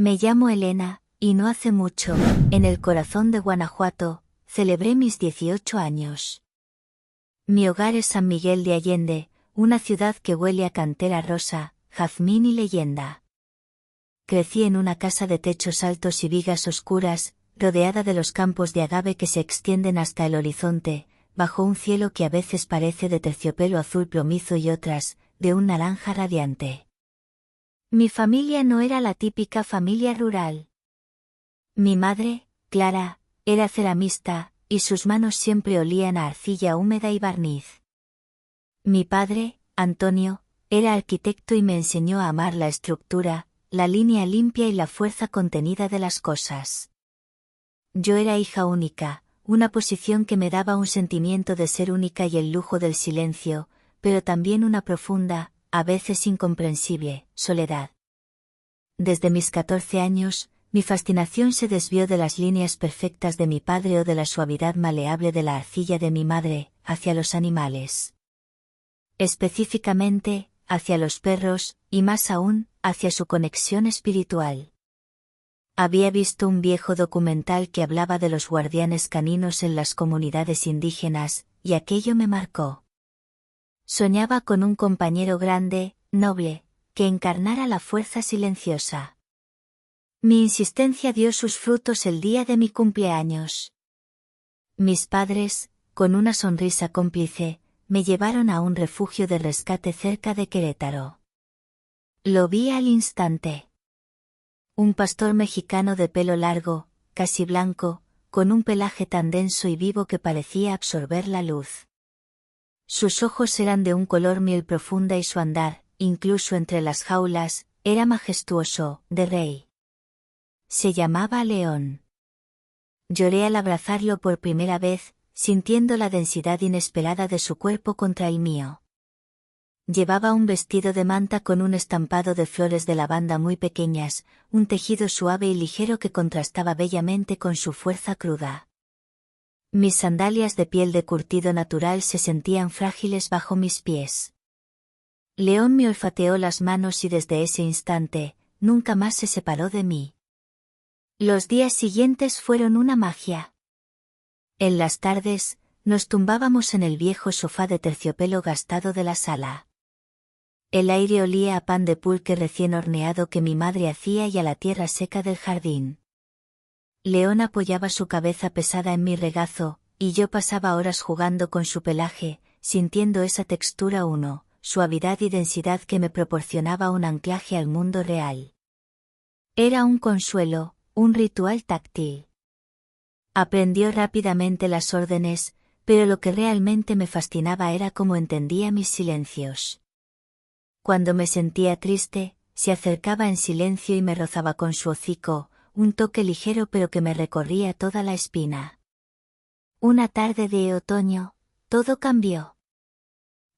Me llamo Elena, y no hace mucho, en el corazón de Guanajuato, celebré mis 18 años. Mi hogar es San Miguel de Allende, una ciudad que huele a cantera rosa, jazmín y leyenda. Crecí en una casa de techos altos y vigas oscuras, rodeada de los campos de agave que se extienden hasta el horizonte, bajo un cielo que a veces parece de terciopelo azul plomizo y otras, de un naranja radiante. Mi familia no era la típica familia rural. Mi madre, Clara, era ceramista, y sus manos siempre olían a arcilla húmeda y barniz. Mi padre, Antonio, era arquitecto y me enseñó a amar la estructura, la línea limpia y la fuerza contenida de las cosas. Yo era hija única, una posición que me daba un sentimiento de ser única y el lujo del silencio, pero también una profunda, a veces incomprensible, soledad. Desde mis 14 años, mi fascinación se desvió de las líneas perfectas de mi padre o de la suavidad maleable de la arcilla de mi madre, hacia los animales. Específicamente, hacia los perros, y más aún, hacia su conexión espiritual. Había visto un viejo documental que hablaba de los guardianes caninos en las comunidades indígenas, y aquello me marcó. Soñaba con un compañero grande, noble, que encarnara la fuerza silenciosa. Mi insistencia dio sus frutos el día de mi cumpleaños. Mis padres, con una sonrisa cómplice, me llevaron a un refugio de rescate cerca de Querétaro. Lo vi al instante. Un pastor mexicano de pelo largo, casi blanco, con un pelaje tan denso y vivo que parecía absorber la luz. Sus ojos eran de un color miel profunda y su andar, incluso entre las jaulas, era majestuoso, de rey. Se llamaba León. Lloré al abrazarlo por primera vez, sintiendo la densidad inesperada de su cuerpo contra el mío. Llevaba un vestido de manta con un estampado de flores de lavanda muy pequeñas, un tejido suave y ligero que contrastaba bellamente con su fuerza cruda. Mis sandalias de piel de curtido natural se sentían frágiles bajo mis pies. León me olfateó las manos y desde ese instante, nunca más se separó de mí. Los días siguientes fueron una magia. En las tardes, nos tumbábamos en el viejo sofá de terciopelo gastado de la sala. El aire olía a pan de pulque recién horneado que mi madre hacía y a la tierra seca del jardín. León apoyaba su cabeza pesada en mi regazo, y yo pasaba horas jugando con su pelaje, sintiendo esa textura suavidad y densidad que me proporcionaba un anclaje al mundo real. Era un consuelo, un ritual táctil. Aprendió rápidamente las órdenes, pero lo que realmente me fascinaba era cómo entendía mis silencios. Cuando me sentía triste, se acercaba en silencio y me rozaba con su hocico, un toque ligero pero que me recorría toda la espina. Una tarde de otoño, todo cambió.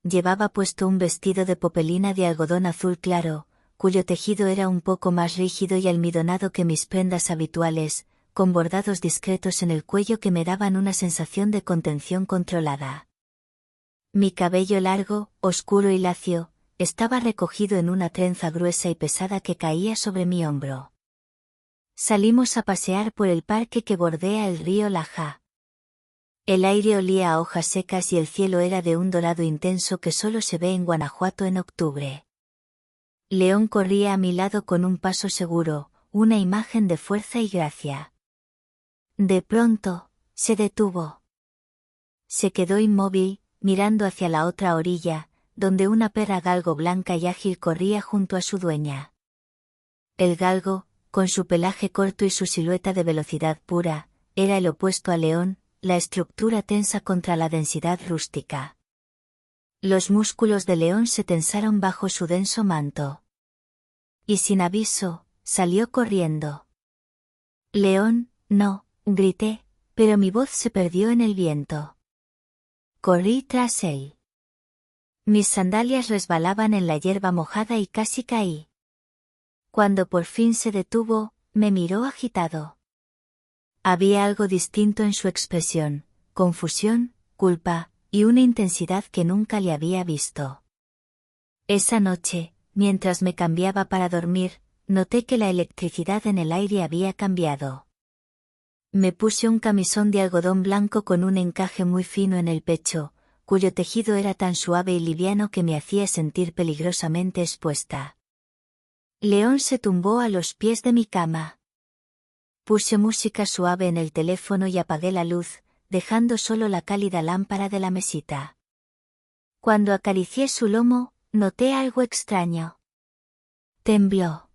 Llevaba puesto un vestido de popelina de algodón azul claro, cuyo tejido era un poco más rígido y almidonado que mis prendas habituales, con bordados discretos en el cuello que me daban una sensación de contención controlada. Mi cabello largo, oscuro y lacio, estaba recogido en una trenza gruesa y pesada que caía sobre mi hombro. Salimos a pasear por el parque que bordea el río Laja. El aire olía a hojas secas y el cielo era de un dorado intenso que solo se ve en Guanajuato en octubre. León corría a mi lado con un paso seguro, una imagen de fuerza y gracia. De pronto, se detuvo. Se quedó inmóvil, mirando hacia la otra orilla, donde una perra galgo blanca y ágil corría junto a su dueña. El galgo, con su pelaje corto y su silueta de velocidad pura, era el opuesto a León, la estructura tensa contra la densidad rústica. Los músculos de León se tensaron bajo su denso manto. Y sin aviso, salió corriendo. León, no, grité, pero mi voz se perdió en el viento. Corrí tras él. Mis sandalias resbalaban en la hierba mojada y casi caí. Cuando por fin se detuvo, me miró agitado. Había algo distinto en su expresión, confusión, culpa, y una intensidad que nunca le había visto. Esa noche, mientras me cambiaba para dormir, noté que la electricidad en el aire había cambiado. Me puse un camisón de algodón blanco con un encaje muy fino en el pecho, cuyo tejido era tan suave y liviano que me hacía sentir peligrosamente expuesta. León se tumbó a los pies de mi cama. Puse música suave en el teléfono y apagué la luz, dejando solo la cálida lámpara de la mesita. Cuando acaricié su lomo, noté algo extraño. Tembló.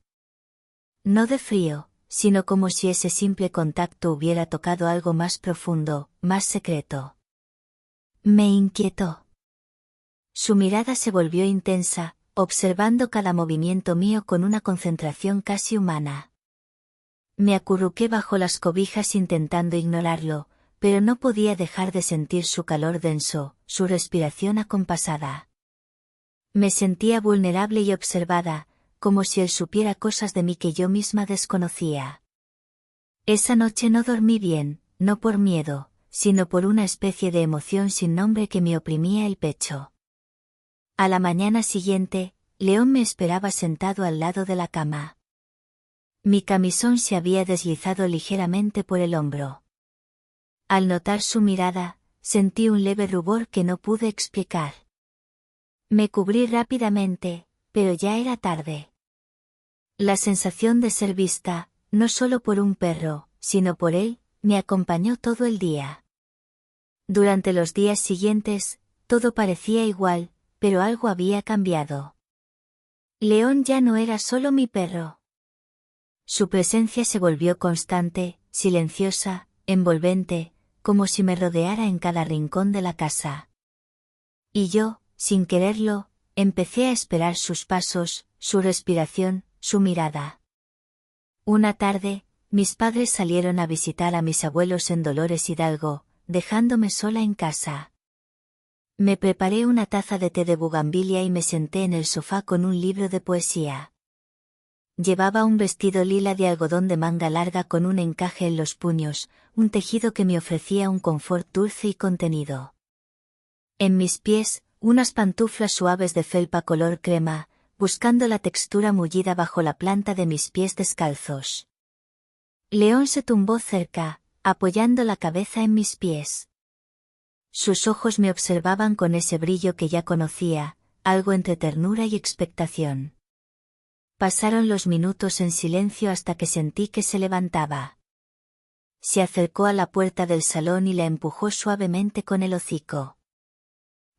No de frío, sino como si ese simple contacto hubiera tocado algo más profundo, más secreto. Me inquietó. Su mirada se volvió intensa, observando cada movimiento mío con una concentración casi humana. Me acurruqué bajo las cobijas intentando ignorarlo, pero no podía dejar de sentir su calor denso, su respiración acompasada. Me sentía vulnerable y observada, como si él supiera cosas de mí que yo misma desconocía. Esa noche no dormí bien, no por miedo, sino por una especie de emoción sin nombre que me oprimía el pecho. A la mañana siguiente, León me esperaba sentado al lado de la cama. Mi camisón se había deslizado ligeramente por el hombro. Al notar su mirada, sentí un leve rubor que no pude explicar. Me cubrí rápidamente, pero ya era tarde. La sensación de ser vista, no solo por un perro, sino por él, me acompañó todo el día. Durante los días siguientes, todo parecía igual, pero algo había cambiado. León ya no era solo mi perro. Su presencia se volvió constante, silenciosa, envolvente, como si me rodeara en cada rincón de la casa. Y yo, sin quererlo, empecé a esperar sus pasos, su respiración, su mirada. Una tarde, mis padres salieron a visitar a mis abuelos en Dolores Hidalgo, dejándome sola en casa. Me preparé una taza de té de bugambilia y me senté en el sofá con un libro de poesía. Llevaba un vestido lila de algodón de manga larga con un encaje en los puños, un tejido que me ofrecía un confort dulce y contenido. En mis pies, unas pantuflas suaves de felpa color crema, buscando la textura mullida bajo la planta de mis pies descalzos. León se tumbó cerca, apoyando la cabeza en mis pies. Sus ojos me observaban con ese brillo que ya conocía, algo entre ternura y expectación. Pasaron los minutos en silencio hasta que sentí que se levantaba. Se acercó a la puerta del salón y la empujó suavemente con el hocico.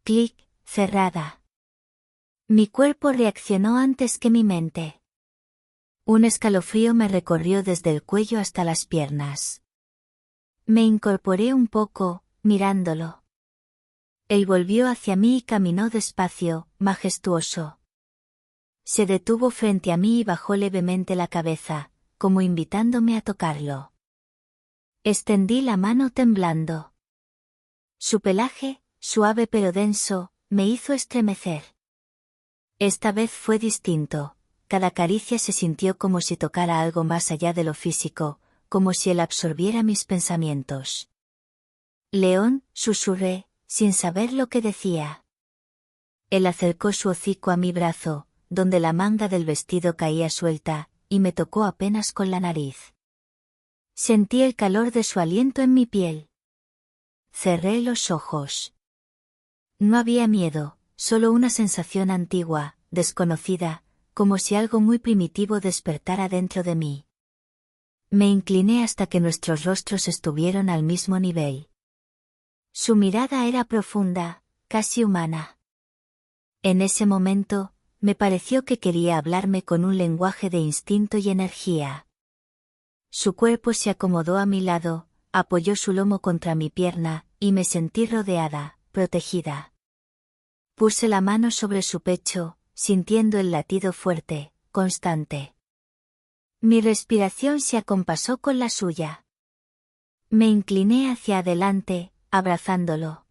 Clic, cerrada. Mi cuerpo reaccionó antes que mi mente. Un escalofrío me recorrió desde el cuello hasta las piernas. Me incorporé un poco, mirándolo. Él volvió hacia mí y caminó despacio, majestuoso. Se detuvo frente a mí y bajó levemente la cabeza, como invitándome a tocarlo. Extendí la mano temblando. Su pelaje, suave pero denso, me hizo estremecer. Esta vez fue distinto, cada caricia se sintió como si tocara algo más allá de lo físico, como si él absorbiera mis pensamientos. León, susurré, sin saber lo que decía. Él acercó su hocico a mi brazo, donde la manga del vestido caía suelta, y me tocó apenas con la nariz. Sentí el calor de su aliento en mi piel. Cerré los ojos. No había miedo, solo una sensación antigua, desconocida, como si algo muy primitivo despertara dentro de mí. Me incliné hasta que nuestros rostros estuvieron al mismo nivel. Su mirada era profunda, casi humana. En ese momento, me pareció que quería hablarme con un lenguaje de instinto y energía. Su cuerpo se acomodó a mi lado, apoyó su lomo contra mi pierna, y me sentí rodeada, protegida. Puse la mano sobre su pecho, sintiendo el latido fuerte, constante. Mi respiración se acompasó con la suya. Me incliné hacia adelante, abrazándolo.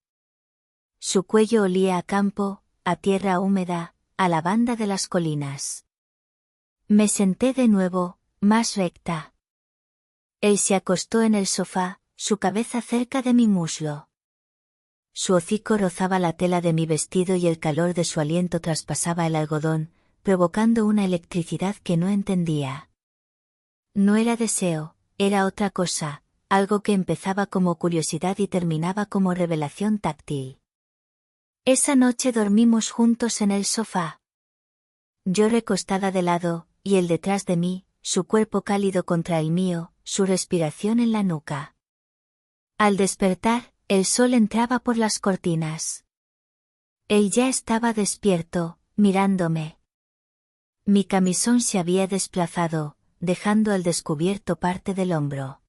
Su cuello olía a campo, a tierra húmeda, a la banda de las colinas. Me senté de nuevo, más recta. Él se acostó en el sofá, su cabeza cerca de mi muslo. Su hocico rozaba la tela de mi vestido y el calor de su aliento traspasaba el algodón, provocando una electricidad que no entendía. No era deseo, era otra cosa, algo que empezaba como curiosidad y terminaba como revelación táctil. Esa noche dormimos juntos en el sofá. Yo recostada de lado, y él detrás de mí, su cuerpo cálido contra el mío, su respiración en la nuca. Al despertar, el sol entraba por las cortinas. Él ya estaba despierto, mirándome. Mi camisón se había desplazado, dejando al descubierto parte del hombro.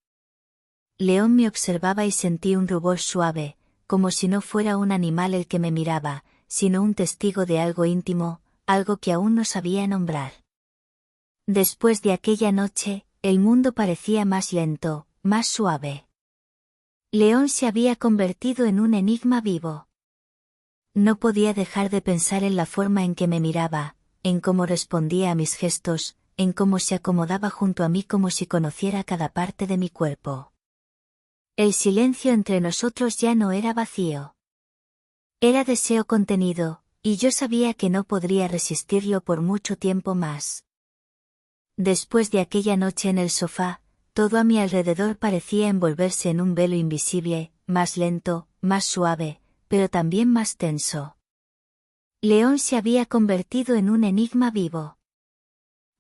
León me observaba y sentí un rubor suave, como si no fuera un animal el que me miraba, sino un testigo de algo íntimo, algo que aún no sabía nombrar. Después de aquella noche, el mundo parecía más lento, más suave. León se había convertido en un enigma vivo. No podía dejar de pensar en la forma en que me miraba, en cómo respondía a mis gestos, en cómo se acomodaba junto a mí como si conociera cada parte de mi cuerpo. El silencio entre nosotros ya no era vacío. Era deseo contenido, y yo sabía que no podría resistirlo por mucho tiempo más. Después de aquella noche en el sofá, todo a mi alrededor parecía envolverse en un velo invisible, más lento, más suave, pero también más tenso. León se había convertido en un enigma vivo.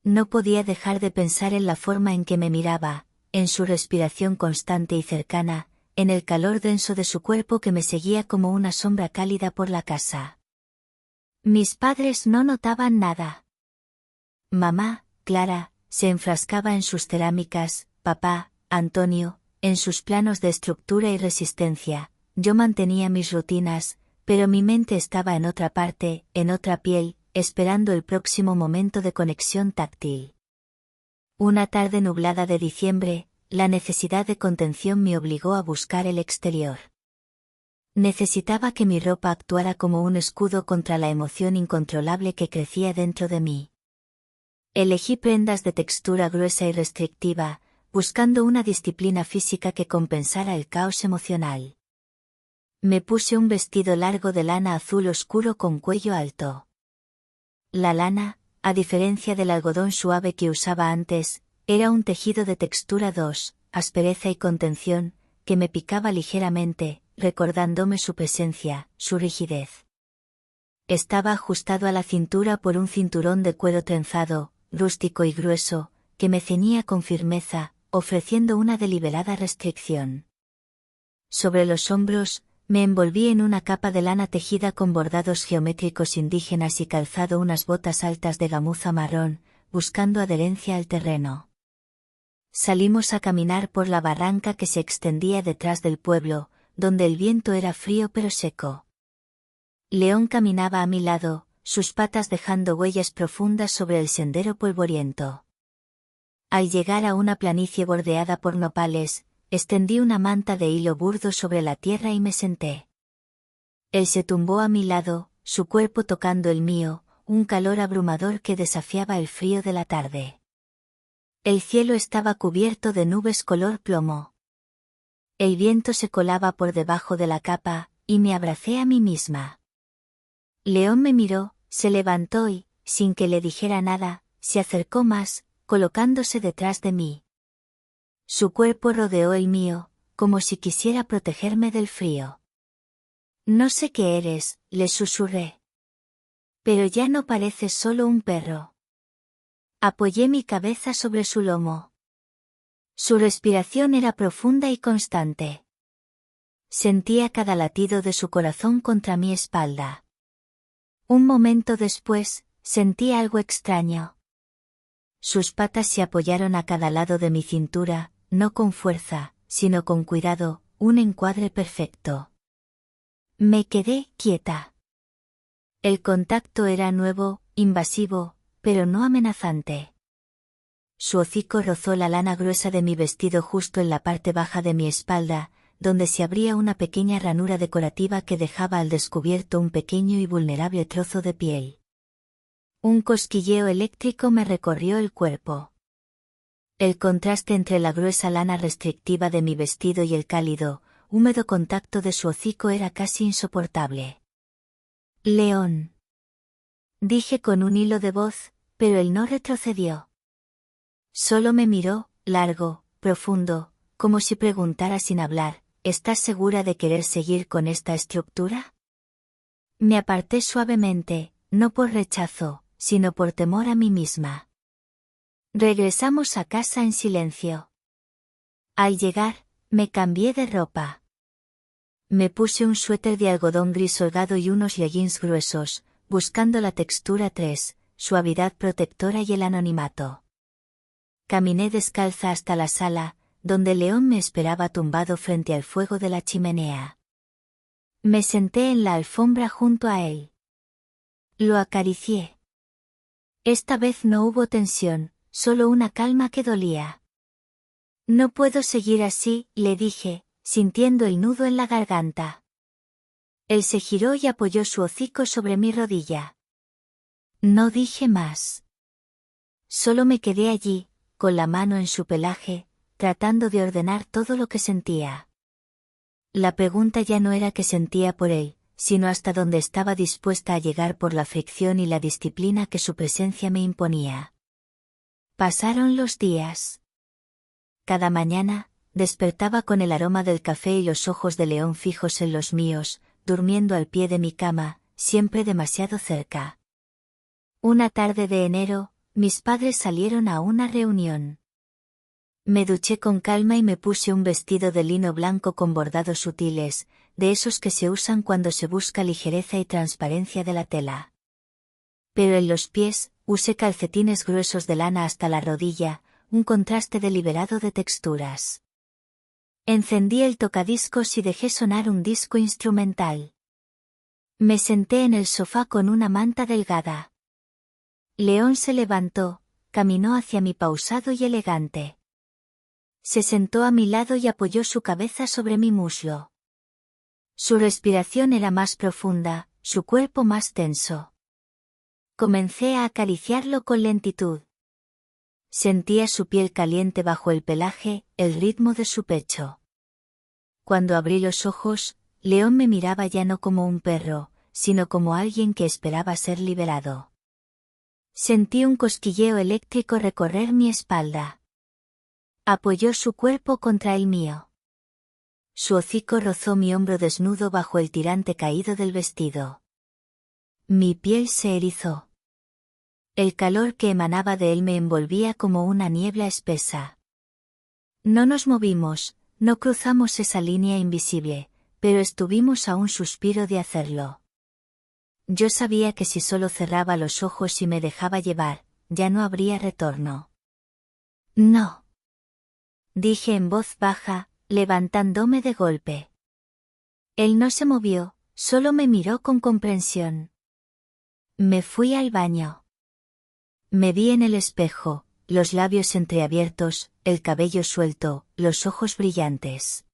No podía dejar de pensar en la forma en que me miraba, en su respiración constante y cercana, en el calor denso de su cuerpo que me seguía como una sombra cálida por la casa. Mis padres no notaban nada. Mamá, Clara, se enfrascaba en sus cerámicas, papá, Antonio, en sus planos de estructura y resistencia, yo mantenía mis rutinas, pero mi mente estaba en otra parte, en otra piel, esperando el próximo momento de conexión táctil. Una tarde nublada de diciembre, la necesidad de contención me obligó a buscar el exterior. Necesitaba que mi ropa actuara como un escudo contra la emoción incontrolable que crecía dentro de mí. Elegí prendas de textura gruesa y restrictiva, buscando una disciplina física que compensara el caos emocional. Me puse un vestido largo de lana azul oscuro con cuello alto. La lana, a diferencia del algodón suave que usaba antes, era un tejido de textura 2, aspereza y contención, que me picaba ligeramente, recordándome su presencia, su rigidez. Estaba ajustado a la cintura por un cinturón de cuero trenzado, rústico y grueso, que me ceñía con firmeza, ofreciendo una deliberada restricción. Sobre los hombros, me envolví en una capa de lana tejida con bordados geométricos indígenas y calzado unas botas altas de gamuza marrón, buscando adherencia al terreno. Salimos a caminar por la barranca que se extendía detrás del pueblo, donde el viento era frío pero seco. León caminaba a mi lado, sus patas dejando huellas profundas sobre el sendero polvoriento. Al llegar a una planicie bordeada por nopales, extendí una manta de hilo burdo sobre la tierra y me senté. Él se tumbó a mi lado, su cuerpo tocando el mío, un calor abrumador que desafiaba el frío de la tarde. El cielo estaba cubierto de nubes color plomo. El viento se colaba por debajo de la capa, y me abracé a mí misma. León me miró, se levantó y, sin que le dijera nada, se acercó más, colocándose detrás de mí. Su cuerpo rodeó el mío, como si quisiera protegerme del frío. No sé qué eres, le susurré. Pero ya no pareces solo un perro. Apoyé mi cabeza sobre su lomo. Su respiración era profunda y constante. Sentía cada latido de su corazón contra mi espalda. Un momento después, sentí algo extraño. Sus patas se apoyaron a cada lado de mi cintura, no con fuerza, sino con cuidado, un encuadre perfecto. Me quedé quieta. El contacto era nuevo, invasivo, pero no amenazante. Su hocico rozó la lana gruesa de mi vestido justo en la parte baja de mi espalda, donde se abría una pequeña ranura decorativa que dejaba al descubierto un pequeño y vulnerable trozo de piel. Un cosquilleo eléctrico me recorrió el cuerpo. El contraste entre la gruesa lana restrictiva de mi vestido y el cálido, húmedo contacto de su hocico era casi insoportable. León. Dije con un hilo de voz, pero él no retrocedió. Solo me miró, largo, profundo, como si preguntara sin hablar, ¿estás segura de querer seguir con esta estructura? Me aparté suavemente, no por rechazo, sino por temor a mí misma. Regresamos a casa en silencio. Al llegar, me cambié de ropa. Me puse un suéter de algodón gris holgado y unos leggings gruesos, buscando la textura 3, suavidad protectora y el anonimato. Caminé descalza hasta la sala, donde León me esperaba tumbado frente al fuego de la chimenea. Me senté en la alfombra junto a él. Lo acaricié. Esta vez no hubo tensión, solo una calma que dolía. No puedo seguir así, le dije, sintiendo el nudo en la garganta. Él se giró y apoyó su hocico sobre mi rodilla. No dije más. Solo me quedé allí, con la mano en su pelaje, tratando de ordenar todo lo que sentía. La pregunta ya no era qué sentía por él, sino hasta dónde estaba dispuesta a llegar por la fricción y la disciplina que su presencia me imponía. Pasaron los días. Cada mañana, despertaba con el aroma del café y los ojos de León fijos en los míos, durmiendo al pie de mi cama, siempre demasiado cerca. Una tarde de enero, mis padres salieron a una reunión. Me duché con calma y me puse un vestido de lino blanco con bordados sutiles, de esos que se usan cuando se busca ligereza y transparencia de la tela. Pero en los pies, usé calcetines gruesos de lana hasta la rodilla, un contraste deliberado de texturas. Encendí el tocadiscos y dejé sonar un disco instrumental. Me senté en el sofá con una manta delgada. León se levantó, caminó hacia mí pausado y elegante. Se sentó a mi lado y apoyó su cabeza sobre mi muslo. Su respiración era más profunda, su cuerpo más tenso. Comencé a acariciarlo con lentitud. Sentía su piel caliente bajo el pelaje, el ritmo de su pecho. Cuando abrí los ojos, León me miraba ya no como un perro, sino como alguien que esperaba ser liberado. Sentí un cosquilleo eléctrico recorrer mi espalda. Apoyó su cuerpo contra el mío. Su hocico rozó mi hombro desnudo bajo el tirante caído del vestido. Mi piel se erizó. El calor que emanaba de él me envolvía como una niebla espesa. No nos movimos, no cruzamos esa línea invisible, pero estuvimos a un suspiro de hacerlo. Yo sabía que si solo cerraba los ojos y me dejaba llevar, ya no habría retorno. No. Dije en voz baja, levantándome de golpe. Él no se movió, solo me miró con comprensión. Me fui al baño. Me vi en el espejo, los labios entreabiertos, el cabello suelto, los ojos brillantes.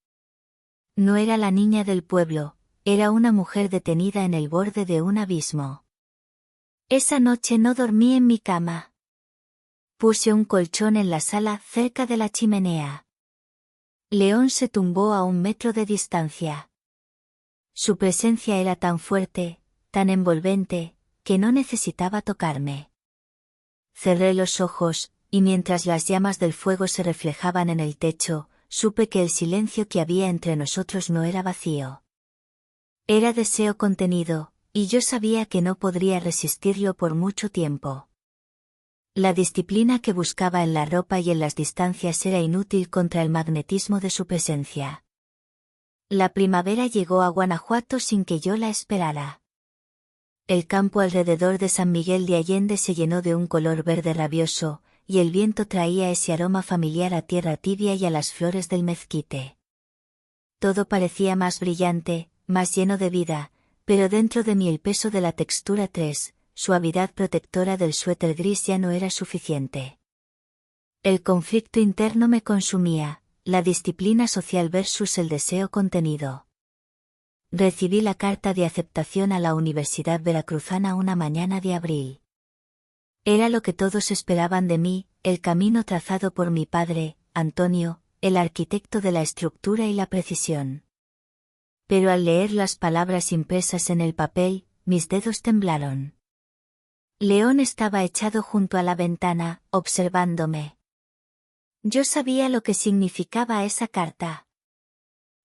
No era la niña del pueblo, era una mujer detenida en el borde de un abismo. Esa noche no dormí en mi cama. Puse un colchón en la sala cerca de la chimenea. León se tumbó a 1 metro de distancia. Su presencia era tan fuerte, tan envolvente, que no necesitaba tocarme. Cerré los ojos, y mientras las llamas del fuego se reflejaban en el techo, supe que el silencio que había entre nosotros no era vacío. Era deseo contenido, y yo sabía que no podría resistirlo por mucho tiempo. La disciplina que buscaba en la ropa y en las distancias era inútil contra el magnetismo de su presencia. La primavera llegó a Guanajuato sin que yo la esperara. El campo alrededor de San Miguel de Allende se llenó de un color verde rabioso, y el viento traía ese aroma familiar a tierra tibia y a las flores del mezquite. Todo parecía más brillante, más lleno de vida, pero dentro de mí el peso de la textura 3, suavidad protectora del suéter gris ya no era suficiente. El conflicto interno me consumía, la disciplina social versus el deseo contenido. Recibí la carta de aceptación a la Universidad Veracruzana una mañana de abril. Era lo que todos esperaban de mí, el camino trazado por mi padre, Antonio, el arquitecto de la estructura y la precisión. Pero al leer las palabras impresas en el papel, mis dedos temblaron. León estaba echado junto a la ventana, observándome. Yo sabía lo que significaba esa carta.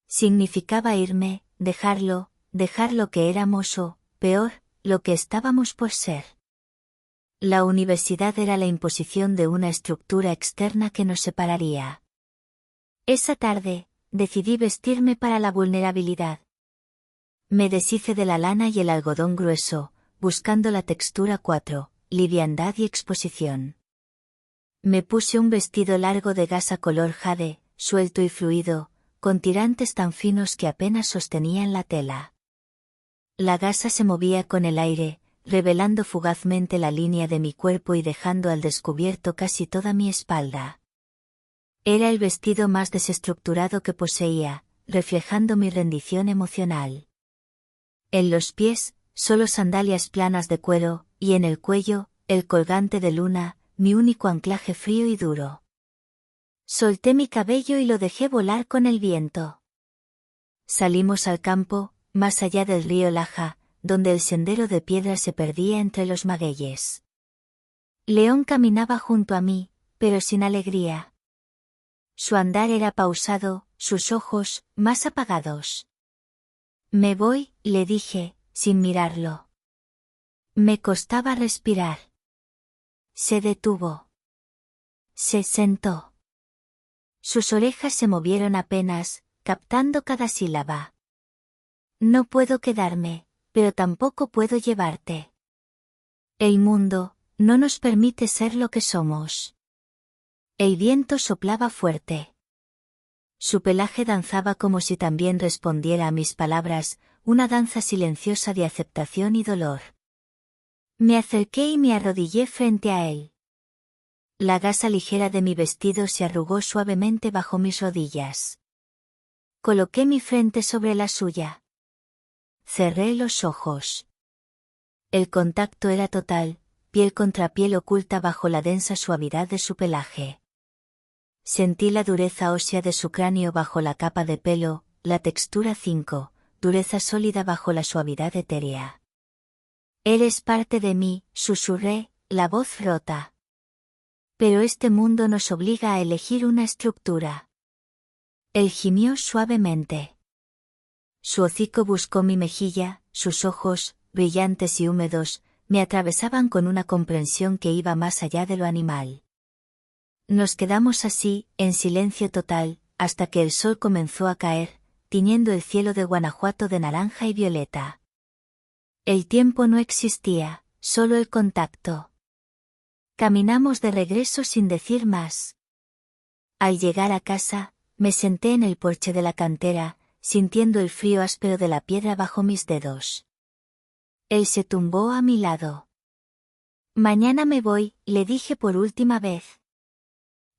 Significaba irme, dejar lo que éramos o, peor, lo que estábamos por ser. La universidad era la imposición de una estructura externa que nos separaría. Esa tarde, decidí vestirme para la vulnerabilidad. Me deshice de la lana y el algodón grueso, buscando la textura 4, liviandad y exposición. Me puse un vestido largo de gasa color jade, suelto y fluido, con tirantes tan finos que apenas sostenían la tela. La gasa se movía con el aire, revelando fugazmente la línea de mi cuerpo y dejando al descubierto casi toda mi espalda. Era el vestido más desestructurado que poseía, reflejando mi rendición emocional. En los pies, solo sandalias planas de cuero, y en el cuello, el colgante de luna, mi único anclaje frío y duro. Solté mi cabello y lo dejé volar con el viento. Salimos al campo, más allá del río Laja, donde el sendero de piedra se perdía entre los magueyes. León caminaba junto a mí, pero sin alegría. Su andar era pausado, sus ojos, más apagados. Me voy, le dije, sin mirarlo. Me costaba respirar. Se detuvo. Se sentó. Sus orejas se movieron apenas, captando cada sílaba. No puedo quedarme, pero tampoco puedo llevarte. El mundo no nos permite ser lo que somos. El viento soplaba fuerte. Su pelaje danzaba como si también respondiera a mis palabras, una danza silenciosa de aceptación y dolor. Me acerqué y me arrodillé frente a él. La gasa ligera de mi vestido se arrugó suavemente bajo mis rodillas. Coloqué mi frente sobre la suya. Cerré los ojos. El contacto era total, piel contra piel oculta bajo la densa suavidad de su pelaje. Sentí la dureza ósea de su cráneo bajo la capa de pelo, la textura 5, dureza sólida bajo la suavidad etérea. Eres parte de mí, susurré, la voz rota. Pero este mundo nos obliga a elegir una estructura. Él gimió suavemente. Su hocico buscó mi mejilla, sus ojos, brillantes y húmedos, me atravesaban con una comprensión que iba más allá de lo animal. Nos quedamos así, en silencio total, hasta que el sol comenzó a caer, tiñendo el cielo de Guanajuato de naranja y violeta. El tiempo no existía, solo el contacto. Caminamos de regreso sin decir más. Al llegar a casa, me senté en el porche de la cantera, sintiendo el frío áspero de la piedra bajo mis dedos. Él se tumbó a mi lado. Mañana me voy, le dije por última vez.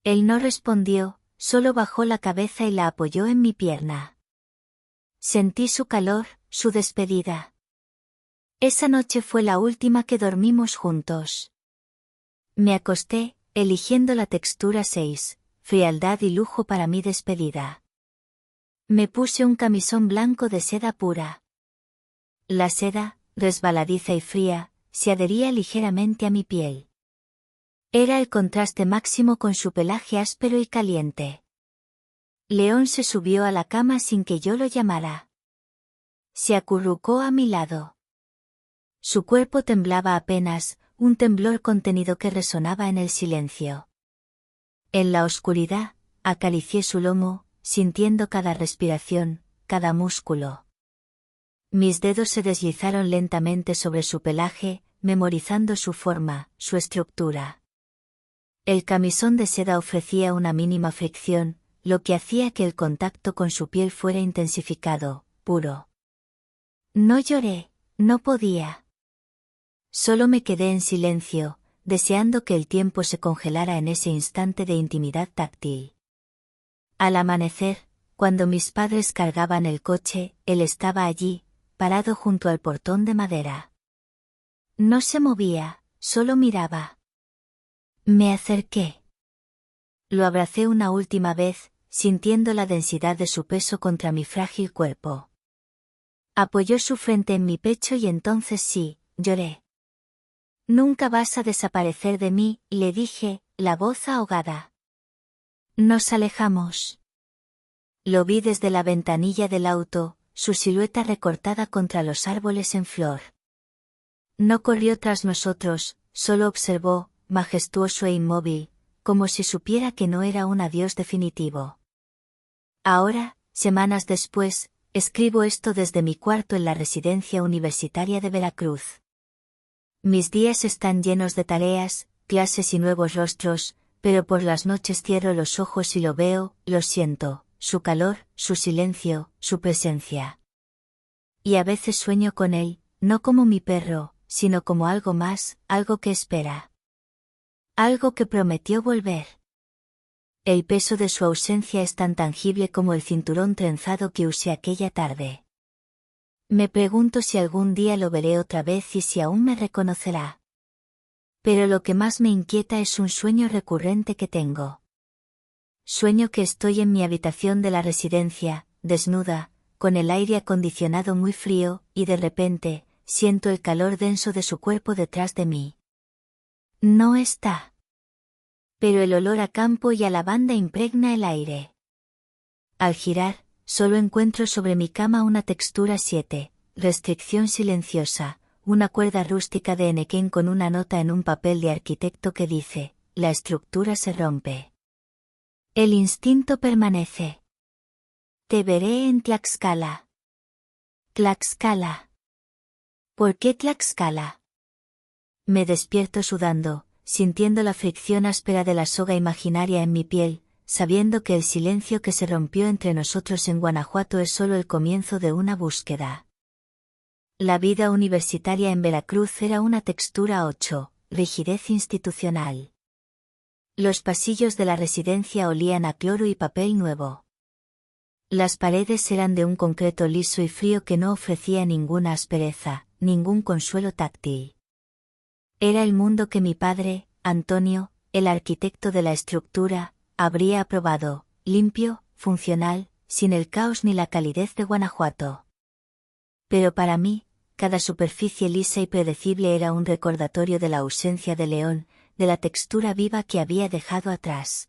Él no respondió, solo bajó la cabeza y la apoyó en mi pierna. Sentí su calor, su despedida. Esa noche fue la última que dormimos juntos. Me acosté, eligiendo la textura 6, frialdad y lujo para mi despedida. Me puse un camisón blanco de seda pura. La seda, resbaladiza y fría, se adhería ligeramente a mi piel. Era el contraste máximo con su pelaje áspero y caliente. León se subió a la cama sin que yo lo llamara. Se acurrucó a mi lado. Su cuerpo temblaba apenas, un temblor contenido que resonaba en el silencio. En la oscuridad, acaricié su lomo, sintiendo cada respiración, cada músculo. Mis dedos se deslizaron lentamente sobre su pelaje, memorizando su forma, su estructura. El camisón de seda ofrecía una mínima fricción, lo que hacía que el contacto con su piel fuera intensificado, puro. No lloré, no podía. Solo me quedé en silencio, deseando que el tiempo se congelara en ese instante de intimidad táctil. Al amanecer, cuando mis padres cargaban el coche, él estaba allí, parado junto al portón de madera. No se movía, solo miraba. Me acerqué. Lo abracé una última vez, sintiendo la densidad de su peso contra mi frágil cuerpo. Apoyó su frente en mi pecho y entonces sí, lloré. Nunca vas a desaparecer de mí, le dije, la voz ahogada. Nos alejamos. Lo vi desde la ventanilla del auto, su silueta recortada contra los árboles en flor. No corrió tras nosotros, solo observó, majestuoso e inmóvil, como si supiera que no era un adiós definitivo. Ahora, semanas después, escribo esto desde mi cuarto en la residencia universitaria de Veracruz. Mis días están llenos de tareas, clases y nuevos rostros, pero por las noches cierro los ojos y lo veo, lo siento, su calor, su silencio, su presencia. Y a veces sueño con él, no como mi perro, sino como algo más, algo que espera. Algo que prometió volver. El peso de su ausencia es tan tangible como el cinturón trenzado que usé aquella tarde. Me pregunto si algún día lo veré otra vez y si aún me reconocerá. Pero lo que más me inquieta es un sueño recurrente que tengo. Sueño que estoy en mi habitación de la residencia, desnuda, con el aire acondicionado muy frío, y de repente, siento el calor denso de su cuerpo detrás de mí. No está. Pero el olor a campo y a lavanda impregna el aire. Al girar, solo encuentro sobre mi cama una textura 7, restricción silenciosa, una cuerda rústica de enequén con una nota en un papel de arquitecto que dice, la estructura se rompe. El instinto permanece. Te veré en Tlaxcala. Tlaxcala. ¿Por qué Tlaxcala? Me despierto sudando, sintiendo la fricción áspera de la soga imaginaria en mi piel, sabiendo que el silencio que se rompió entre nosotros en Guanajuato es solo el comienzo de una búsqueda. La vida universitaria en Veracruz era una textura 8, rigidez institucional. Los pasillos de la residencia olían a cloro y papel nuevo. Las paredes eran de un concreto liso y frío que no ofrecía ninguna aspereza, ningún consuelo táctil. Era el mundo que mi padre, Antonio, el arquitecto de la estructura, habría aprobado, limpio, funcional, sin el caos ni la calidez de Guanajuato. Pero para mí, cada superficie lisa y predecible era un recordatorio de la ausencia de León, de la textura viva que había dejado atrás.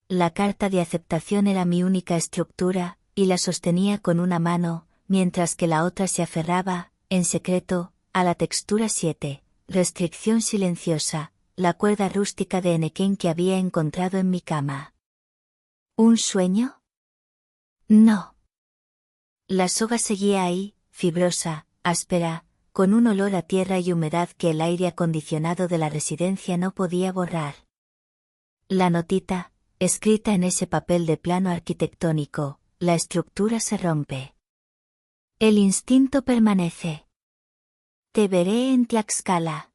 La carta de aceptación era mi única estructura, y la sostenía con una mano, mientras que la otra se aferraba, en secreto, a la textura 7, restricción silenciosa, la cuerda rústica de enequén que había encontrado en mi cama. ¿Un sueño? No. La soga seguía ahí, fibrosa, áspera, con un olor a tierra y humedad que el aire acondicionado de la residencia no podía borrar. La notita, escrita en ese papel de plano arquitectónico, la estructura se rompe. El instinto permanece. Te veré en Tlaxcala.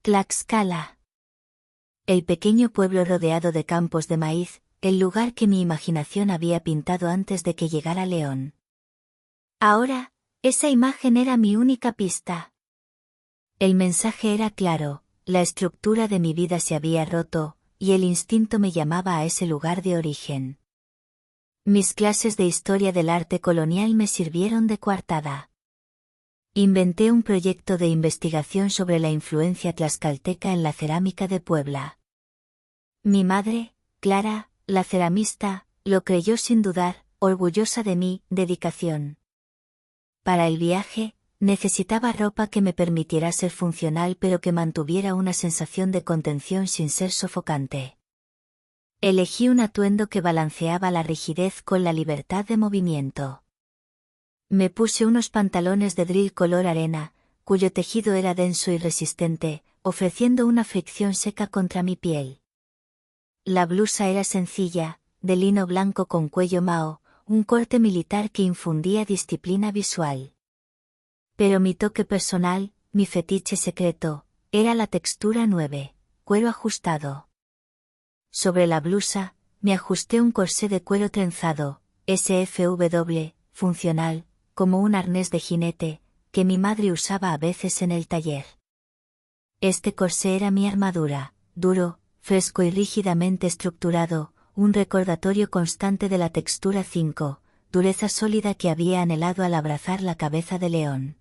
Tlaxcala. El pequeño pueblo rodeado de campos de maíz, el lugar que mi imaginación había pintado antes de que llegara León. Ahora, esa imagen era mi única pista. El mensaje era claro, la estructura de mi vida se había roto, y el instinto me llamaba a ese lugar de origen. Mis clases de historia del arte colonial me sirvieron de coartada. Inventé un proyecto de investigación sobre la influencia tlaxcalteca en la cerámica de Puebla. Mi madre, Clara, la ceramista, lo creyó sin dudar, orgullosa de mi dedicación. Para el viaje, necesitaba ropa que me permitiera ser funcional pero que mantuviera una sensación de contención sin ser sofocante. Elegí un atuendo que balanceaba la rigidez con la libertad de movimiento. Me puse unos pantalones de drill color arena, cuyo tejido era denso y resistente, ofreciendo una fricción seca contra mi piel. La blusa era sencilla, de lino blanco con cuello Mao, un corte militar que infundía disciplina visual. Pero mi toque personal, mi fetiche secreto, era la textura 9, cuero ajustado. Sobre la blusa, me ajusté un corsé de cuero trenzado, SFW, funcional, como un arnés de jinete, que mi madre usaba a veces en el taller. Este corsé era mi armadura, duro, fresco y rígidamente estructurado, un recordatorio constante de la textura 5, dureza sólida que había anhelado al abrazar la cabeza de León.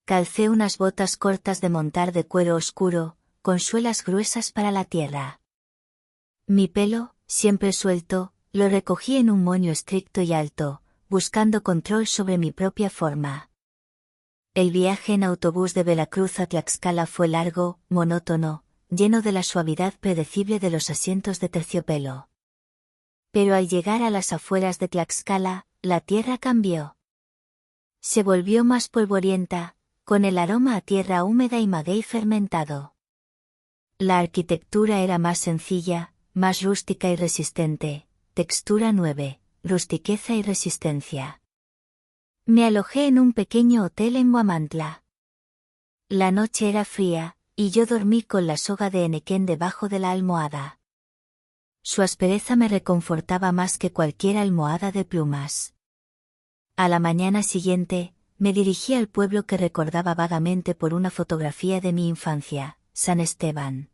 Calcé unas botas cortas de montar de cuero oscuro, con suelas gruesas para la tierra. Mi pelo, siempre suelto, lo recogí en un moño estricto y alto, buscando control sobre mi propia forma. El viaje en autobús de Veracruz a Tlaxcala fue largo, monótono, lleno de la suavidad predecible de los asientos de terciopelo. Pero al llegar a las afueras de Tlaxcala, la tierra cambió. Se volvió más polvorienta, con el aroma a tierra húmeda y maguey fermentado. La arquitectura era más sencilla, más rústica y resistente, textura 9, rustiqueza y resistencia. Me alojé en un pequeño hotel en Huamantla. La noche era fría, y yo dormí con la soga de Enequén debajo de la almohada. Su aspereza me reconfortaba más que cualquier almohada de plumas. A la mañana siguiente, me dirigí al pueblo que recordaba vagamente por una fotografía de mi infancia, San Esteban.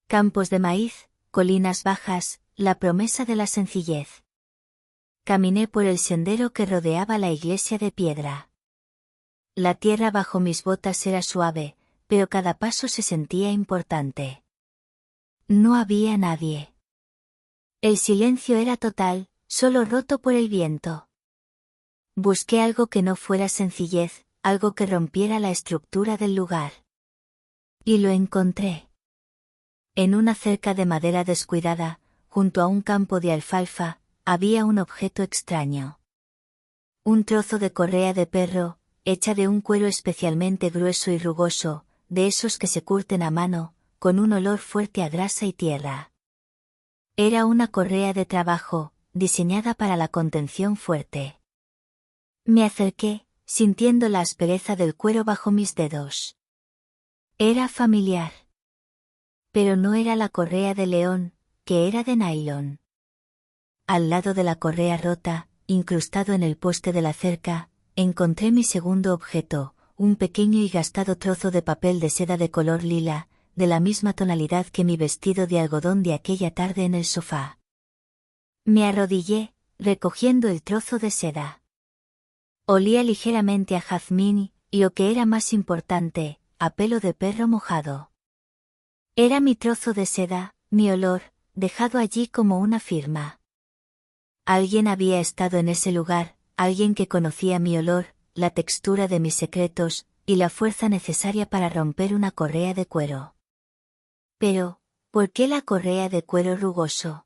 Campos de maíz, colinas bajas, la promesa de la sencillez. Caminé por el sendero que rodeaba la iglesia de piedra. La tierra bajo mis botas era suave, pero cada paso se sentía importante. No había nadie. El silencio era total, solo roto por el viento. Busqué algo que no fuera sencillez, algo que rompiera la estructura del lugar. Y lo encontré. En una cerca de madera descuidada, junto a un campo de alfalfa, había un objeto extraño. Un trozo de correa de perro, hecha de un cuero especialmente grueso y rugoso, de esos que se curten a mano, con un olor fuerte a grasa y tierra. Era una correa de trabajo, diseñada para la contención fuerte. Me acerqué, sintiendo la aspereza del cuero bajo mis dedos. Era familiar. Pero no era la correa de león, que era de nylon. Al lado de la correa rota, incrustado en el poste de la cerca, encontré mi segundo objeto, un pequeño y gastado trozo de papel de seda de color lila, de la misma tonalidad que mi vestido de algodón de aquella tarde en el sofá. Me arrodillé, recogiendo el trozo de seda. Olía ligeramente a jazmín y, lo que era más importante, a pelo de perro mojado. Era mi trozo de seda, mi olor, dejado allí como una firma. Alguien había estado en ese lugar, alguien que conocía mi olor, la textura de mis secretos, y la fuerza necesaria para romper una correa de cuero. Pero, ¿por qué la correa de cuero rugoso?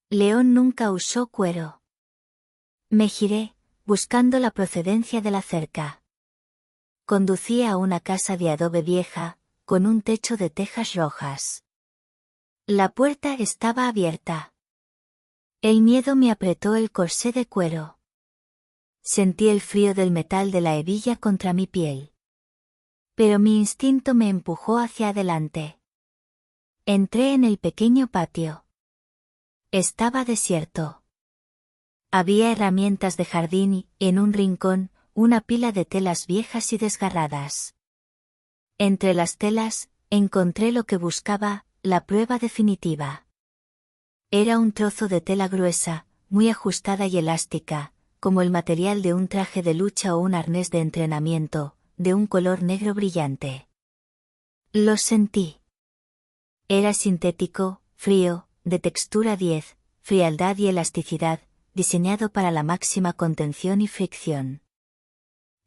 León nunca usó cuero. Me giré, buscando la procedencia de la cerca. Conducía a una casa de adobe vieja, con un techo de tejas rojas. La puerta estaba abierta. El miedo me apretó el corsé de cuero. Sentí el frío del metal de la hebilla contra mi piel. Pero mi instinto me empujó hacia adelante. Entré en el pequeño patio. Estaba desierto. Había herramientas de jardín y, en un rincón, una pila de telas viejas y desgarradas. Entre las telas, encontré lo que buscaba, la prueba definitiva. Era un trozo de tela gruesa, muy ajustada y elástica, como el material de un traje de lucha o un arnés de entrenamiento, de un color negro brillante. Lo sentí. Era sintético, frío, de textura 10, frialdad y elasticidad, diseñado para la máxima contención y fricción.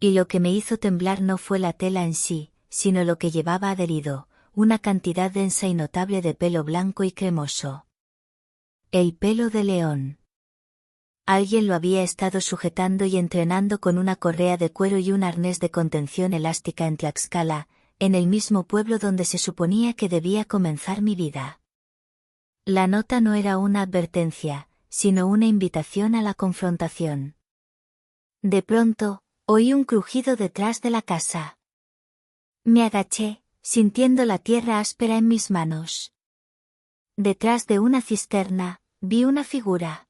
Y lo que me hizo temblar no fue la tela en sí, sino lo que llevaba adherido, una cantidad densa y notable de pelo blanco y cremoso. El pelo de león. Alguien lo había estado sujetando y entrenando con una correa de cuero y un arnés de contención elástica en Tlaxcala, en el mismo pueblo donde se suponía que debía comenzar mi vida. La nota no era una advertencia, sino una invitación a la confrontación. De pronto, oí un crujido detrás de la casa. Me agaché, sintiendo la tierra áspera en mis manos. Detrás de una cisterna, vi una figura.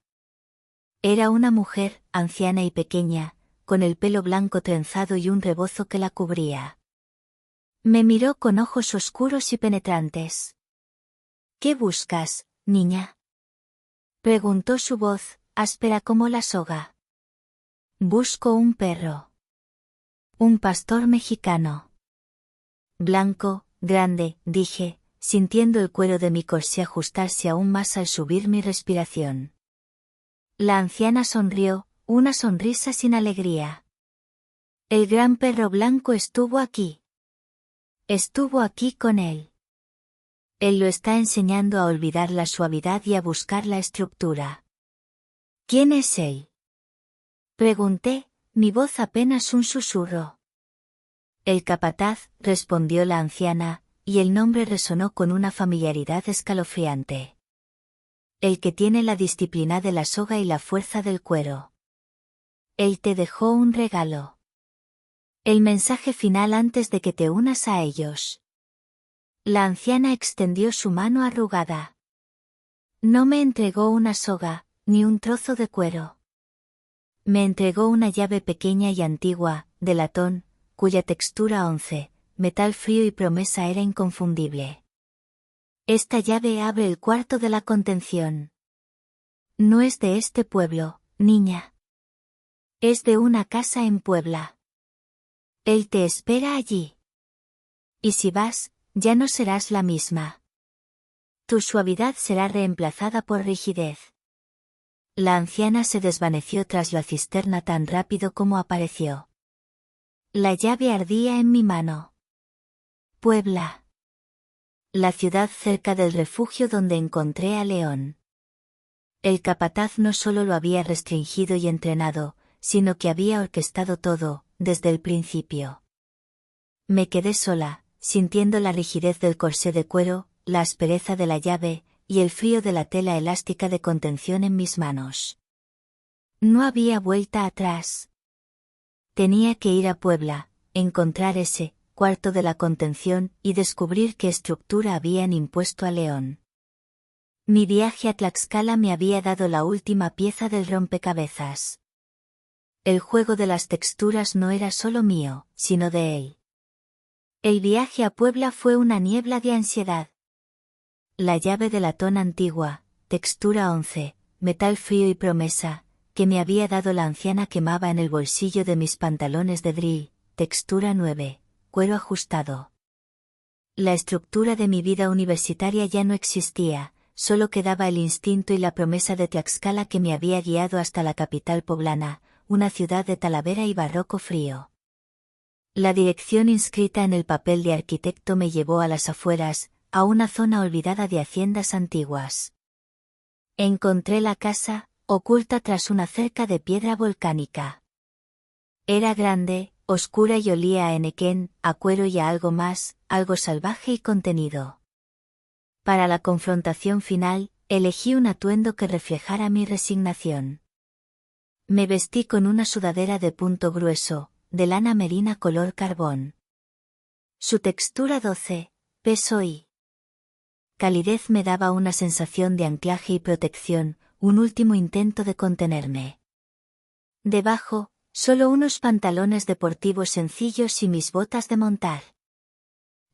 Era una mujer, anciana y pequeña, con el pelo blanco trenzado y un rebozo que la cubría. Me miró con ojos oscuros y penetrantes. ¿Qué buscas, niña? Preguntó su voz, áspera como la soga. Busco un perro. Un pastor mexicano. Blanco, grande, dije, sintiendo el cuero de mi corsé ajustarse aún más al subir mi respiración. La anciana sonrió, una sonrisa sin alegría. El gran perro blanco estuvo aquí. Estuvo aquí con él. Él lo está enseñando a olvidar la suavidad y a buscar la estructura. ¿Quién es él? Pregunté, mi voz apenas un susurro. El capataz, respondió la anciana, y el nombre resonó con una familiaridad escalofriante. El que tiene la disciplina de la soga y la fuerza del cuero. Él te dejó un regalo. El mensaje final antes de que te unas a ellos. La anciana extendió su mano arrugada. No me entregó una soga, ni un trozo de cuero. Me entregó una llave pequeña y antigua, de latón, cuya textura 11, metal frío y promesa era inconfundible. Esta llave abre el cuarto de la contención. No es de este pueblo, niña. Es de una casa en Puebla. Él te espera allí. Y si vas, ya no serás la misma. Tu suavidad será reemplazada por rigidez. La anciana se desvaneció tras la cisterna tan rápido como apareció. La llave ardía en mi mano. Puebla. La ciudad cerca del refugio donde encontré a León. El capataz no solo lo había restringido y entrenado, sino que había orquestado todo, desde el principio. Me quedé sola, sintiendo la rigidez del corsé de cuero, la aspereza de la llave, y el frío de la tela elástica de contención en mis manos. No había vuelta atrás. Tenía que ir a Puebla, encontrar ese cuarto de la contención y descubrir qué estructura habían impuesto a León. Mi viaje a Tlaxcala me había dado la última pieza del rompecabezas. El juego de las texturas no era solo mío, sino de él. El viaje a Puebla fue una niebla de ansiedad. La llave de latón antigua, textura 11, metal frío y promesa, que me había dado la anciana quemaba en el bolsillo de mis pantalones de drill, textura 9, cuero ajustado. La estructura de mi vida universitaria ya no existía, solo quedaba el instinto y la promesa de Tlaxcala que me había guiado hasta la capital poblana, una ciudad de talavera y barroco frío. La dirección inscrita en el papel de arquitecto me llevó a las afueras, a una zona olvidada de haciendas antiguas. Encontré la casa, oculta tras una cerca de piedra volcánica. Era grande, oscura y olía a henequén, a cuero y a algo más, algo salvaje y contenido. Para la confrontación final, elegí un atuendo que reflejara mi resignación. Me vestí con una sudadera de punto grueso, de lana merina color carbón. Su textura 12, peso y calidez me daba una sensación de anclaje y protección, un último intento de contenerme. Debajo, solo unos pantalones deportivos sencillos y mis botas de montar.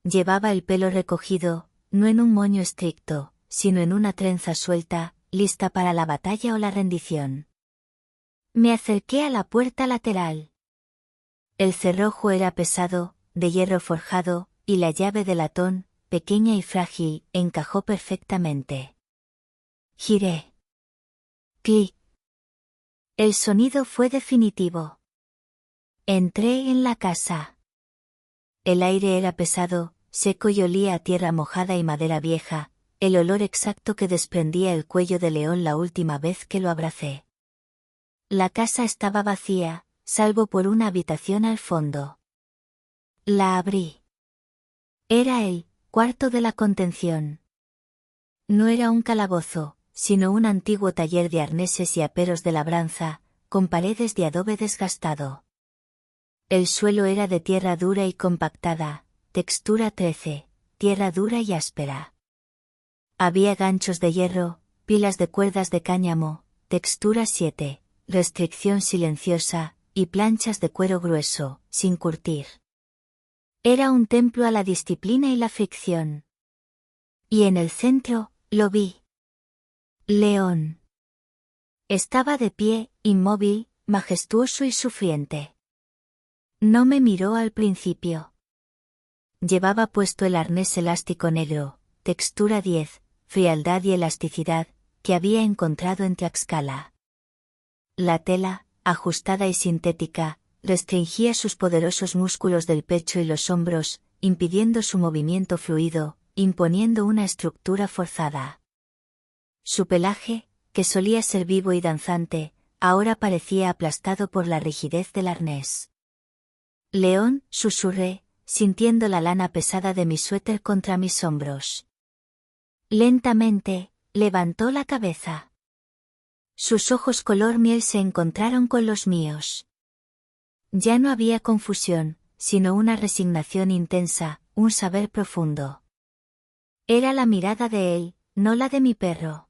Llevaba el pelo recogido, no en un moño estricto, sino en una trenza suelta, lista para la batalla o la rendición. Me acerqué a la puerta lateral. El cerrojo era pesado, de hierro forjado, y la llave de latón, pequeña y frágil, encajó perfectamente. Giré. Clic. El sonido fue definitivo. Entré en la casa. El aire era pesado, seco y olía a tierra mojada y madera vieja, el olor exacto que desprendía el cuello de León la última vez que lo abracé. La casa estaba vacía, salvo por una habitación al fondo. La abrí. Era el cuarto de la contención. No era un calabozo, sino un antiguo taller de arneses y aperos de labranza, con paredes de adobe desgastado. El suelo era de tierra dura y compactada, textura 13, tierra dura y áspera. Había ganchos de hierro, pilas de cuerdas de cáñamo, textura 7, restricción silenciosa, y planchas de cuero grueso, sin curtir. Era un templo a la disciplina y la fricción. Y en el centro, lo vi. León. Estaba de pie, inmóvil, majestuoso y sufriente. No me miró al principio. Llevaba puesto el arnés elástico negro, textura 10, frialdad y elasticidad, que había encontrado en Tlaxcala. La tela, ajustada y sintética, restringía sus poderosos músculos del pecho y los hombros, impidiendo su movimiento fluido, imponiendo una estructura forzada. Su pelaje, que solía ser vivo y danzante, ahora parecía aplastado por la rigidez del arnés. León, susurré, sintiendo la lana pesada de mi suéter contra mis hombros. Lentamente, levantó la cabeza. Sus ojos color miel se encontraron con los míos. Ya no había confusión, sino una resignación intensa, un saber profundo. Era la mirada de él, no la de mi perro.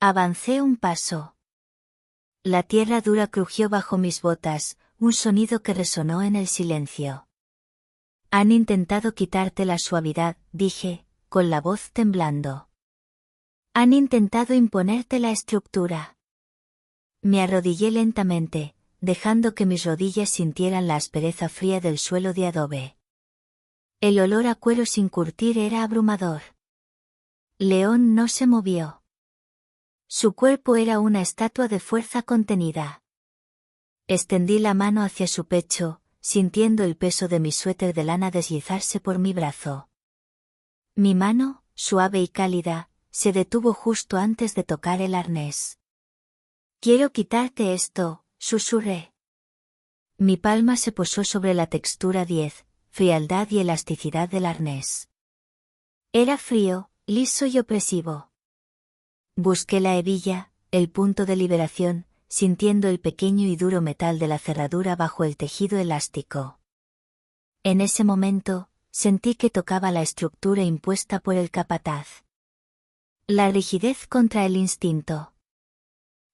Avancé un paso. La tierra dura crujió bajo mis botas, un sonido que resonó en el silencio. Han intentado quitarte la suavidad, dije, con la voz temblando. Han intentado imponerte la estructura. Me arrodillé lentamente, dejando que mis rodillas sintieran la aspereza fría del suelo de adobe. El olor a cuero sin curtir era abrumador. León no se movió. Su cuerpo era una estatua de fuerza contenida. Extendí la mano hacia su pecho, sintiendo el peso de mi suéter de lana deslizarse por mi brazo. Mi mano, suave y cálida, se detuvo justo antes de tocar el arnés. Quiero quitarte esto, susurré. Mi palma se posó sobre la textura 10, frialdad y elasticidad del arnés. Era frío, liso y opresivo. Busqué la hebilla, el punto de liberación, sintiendo el pequeño y duro metal de la cerradura bajo el tejido elástico. En ese momento, sentí que tocaba la estructura impuesta por el capataz. La rigidez contra el instinto.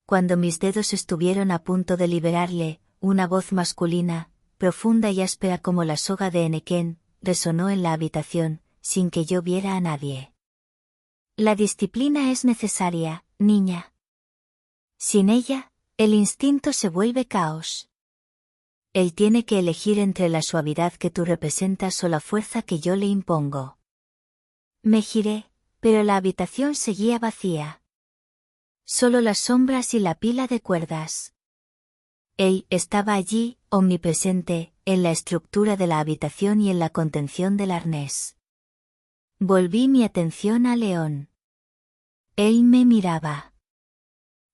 Cuando mis dedos estuvieron a punto de liberarle, una voz masculina, profunda y áspera como la soga de Enequén, resonó en la habitación, sin que yo viera a nadie. La disciplina es necesaria, niña. Sin ella, el instinto se vuelve caos. Él tiene que elegir entre la suavidad que tú representas o la fuerza que yo le impongo. Me giré, pero la habitación seguía vacía. Solo las sombras y la pila de cuerdas. Él estaba allí, omnipresente, en la estructura de la habitación y en la contención del arnés. Volví mi atención a León. Él me miraba.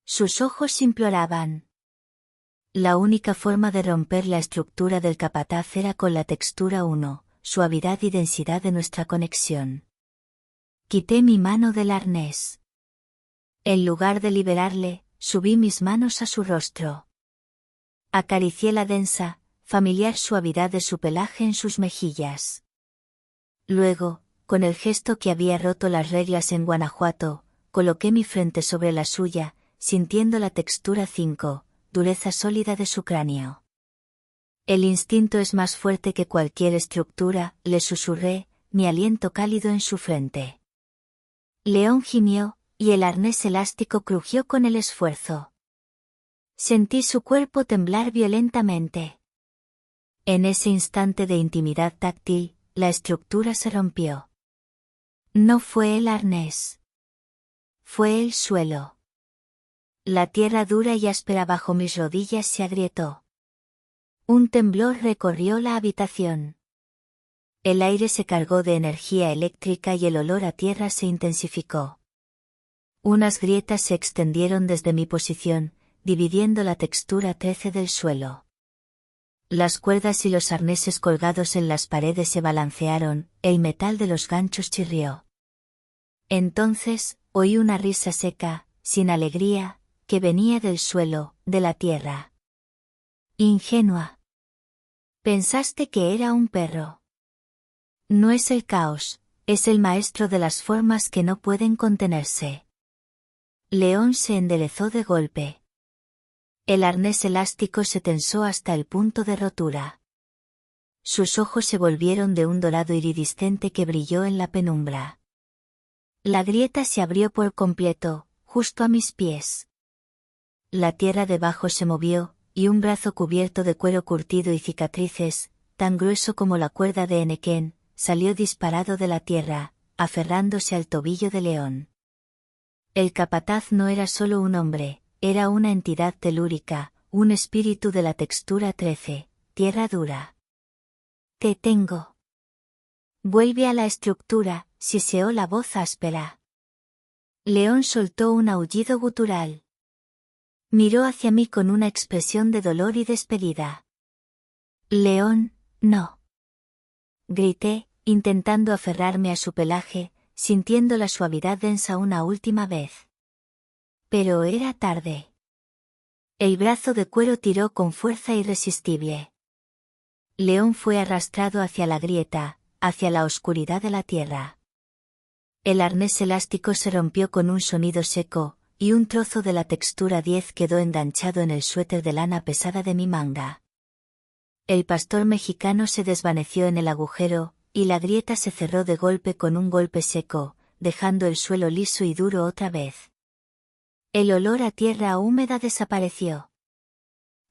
Sus ojos imploraban. La única forma de romper la estructura del capataz era con la textura 1, suavidad y densidad de nuestra conexión. Quité mi mano del arnés. En lugar de liberarle, subí mis manos a su rostro. Acaricié la densa, familiar suavidad de su pelaje en sus mejillas. Luego, con el gesto que había roto las reglas en Guanajuato, coloqué mi frente sobre la suya, sintiendo la textura 5, dureza sólida de su cráneo. El instinto es más fuerte que cualquier estructura, le susurré, mi aliento cálido en su frente. León gimió, y el arnés elástico crujió con el esfuerzo. Sentí su cuerpo temblar violentamente. En ese instante de intimidad táctil, la estructura se rompió. No fue el arnés. Fue el suelo. La tierra dura y áspera bajo mis rodillas se agrietó. Un temblor recorrió la habitación. El aire se cargó de energía eléctrica y el olor a tierra se intensificó. Unas grietas se extendieron desde mi posición, dividiendo la textura 13 del suelo. Las cuerdas y los arneses colgados en las paredes se balancearon, el metal de los ganchos chirrió. Entonces, oí una risa seca, sin alegría, que venía del suelo, de la tierra. Ingenua. Pensaste que era un perro. No es el caos, es el maestro de las formas que no pueden contenerse. León se enderezó de golpe. El arnés elástico se tensó hasta el punto de rotura. Sus ojos se volvieron de un dorado iridiscente que brilló en la penumbra. La grieta se abrió por completo, justo a mis pies. La tierra debajo se movió, y un brazo cubierto de cuero curtido y cicatrices, tan grueso como la cuerda de Enequén, salió disparado de la tierra, aferrándose al tobillo de León. El capataz no era solo un hombre, era una entidad telúrica, un espíritu de la textura 13, tierra dura. Te tengo. Vuelve a la estructura, siseó la voz áspera. León soltó un aullido gutural. Miró hacia mí con una expresión de dolor y despedida. León, no. Grité, intentando aferrarme a su pelaje, sintiendo la suavidad densa una última vez. Pero era tarde. El brazo de cuero tiró con fuerza irresistible. León fue arrastrado hacia la grieta, hacia la oscuridad de la tierra. El arnés elástico se rompió con un sonido seco, y un trozo de la textura 10 quedó enganchado en el suéter de lana pesada de mi manga. El pastor mexicano se desvaneció en el agujero, y la grieta se cerró de golpe con un golpe seco, dejando el suelo liso y duro otra vez. El olor a tierra húmeda desapareció.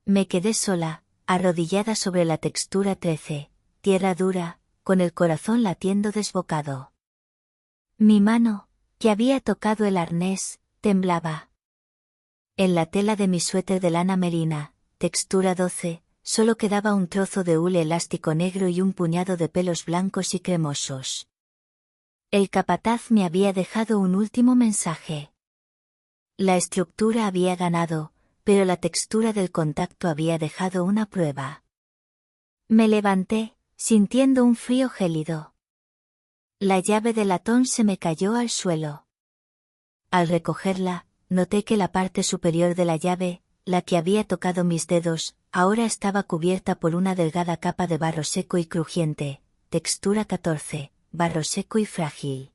Me quedé sola, arrodillada sobre la textura 13, tierra dura, con el corazón latiendo desbocado. Mi mano, que había tocado el arnés, temblaba. En la tela de mi suéter de lana merina, textura 12, solo quedaba un trozo de hule elástico negro y un puñado de pelos blancos y cremosos. El capataz me había dejado un último mensaje. La estructura había ganado, pero la textura del contacto había dejado una prueba. Me levanté, sintiendo un frío gélido. La llave de latón se me cayó al suelo. Al recogerla, noté que la parte superior de la llave, la que había tocado mis dedos, ahora estaba cubierta por una delgada capa de barro seco y crujiente, textura 14, barro seco y frágil.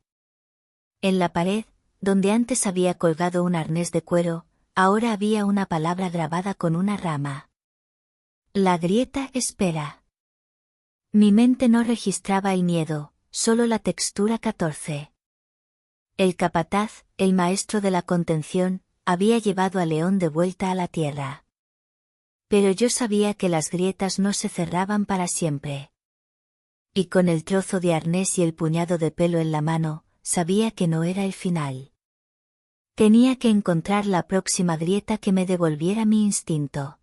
En la pared, donde antes había colgado un arnés de cuero, ahora había una palabra grabada con una rama. La grieta espera. Mi mente no registraba el miedo, solo la textura 14. El capataz, el maestro de la contención, había llevado a León de vuelta a la tierra. Pero yo sabía que las grietas no se cerraban para siempre. Y con el trozo de arnés y el puñado de pelo en la mano, sabía que no era el final. Tenía que encontrar la próxima grieta que me devolviera mi instinto.